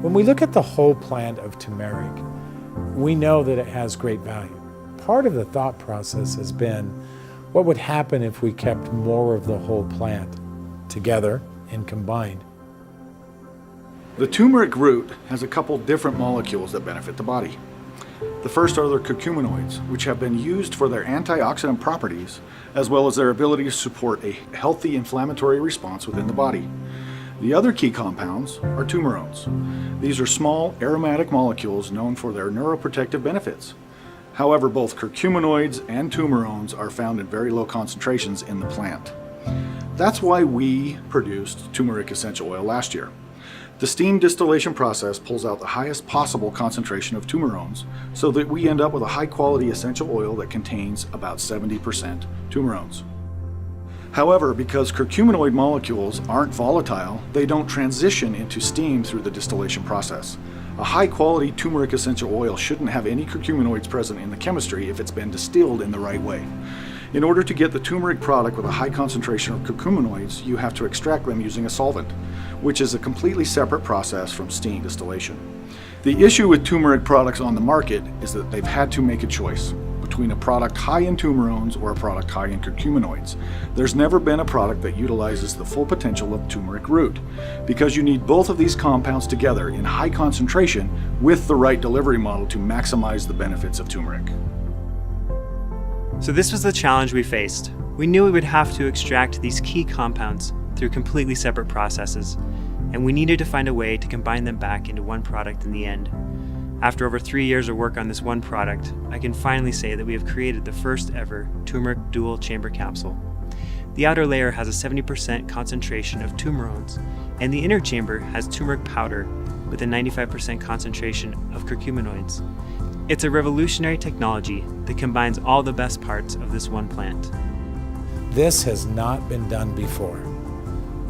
When we look at the whole plant of turmeric, we know that it has great value. Part of the thought process has been, what would happen if we kept more of the whole plant together and combined? The turmeric root has a couple different molecules that benefit the body. The first are their curcuminoids, which have been used for their antioxidant properties, as well as their ability to support a healthy inflammatory response within the body. The other key compounds are turmerones. These are small aromatic molecules known for their neuroprotective benefits. However, both curcuminoids and turmerones are found in very low concentrations in the plant. That's why we produced turmeric essential oil last year. The steam distillation process pulls out the highest possible concentration of turmerones so that we end up with a high quality essential oil that contains about 70% turmerones. However, because curcuminoid molecules aren't volatile, they don't transition into steam through the distillation process. A high quality turmeric essential oil shouldn't have any curcuminoids present in the chemistry if it's been distilled in the right way. In order to get the turmeric product with a high concentration of curcuminoids, you have to extract them using a solvent, which is a completely separate process from steam distillation. The issue with turmeric products on the market is that they've had to make a choice between a product high in turmerones or a product high in curcuminoids. There's never been a product that utilizes the full potential of turmeric root, because you need both of these compounds together in high concentration with the right delivery model to maximize the benefits of turmeric. So this was the challenge we faced. We knew we would have to extract these key compounds through completely separate processes, and we needed to find a way to combine them back into one product in the end. After over 3 years of work on this one product, I can finally say that we have created the first ever turmeric dual chamber capsule. The outer layer has a 70% concentration of turmerones, and the inner chamber has turmeric powder with a 95% concentration of curcuminoids. It's a revolutionary technology that combines all the best parts of this one plant. This has not been done before,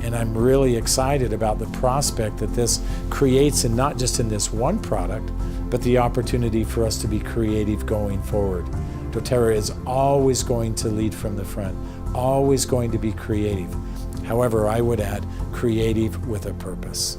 and I'm really excited about the prospect that this creates, and not just in this one product, but the opportunity for us to be creative going forward. dōTERRA is always going to lead from the front, always going to be creative. However, I would add creative with a purpose.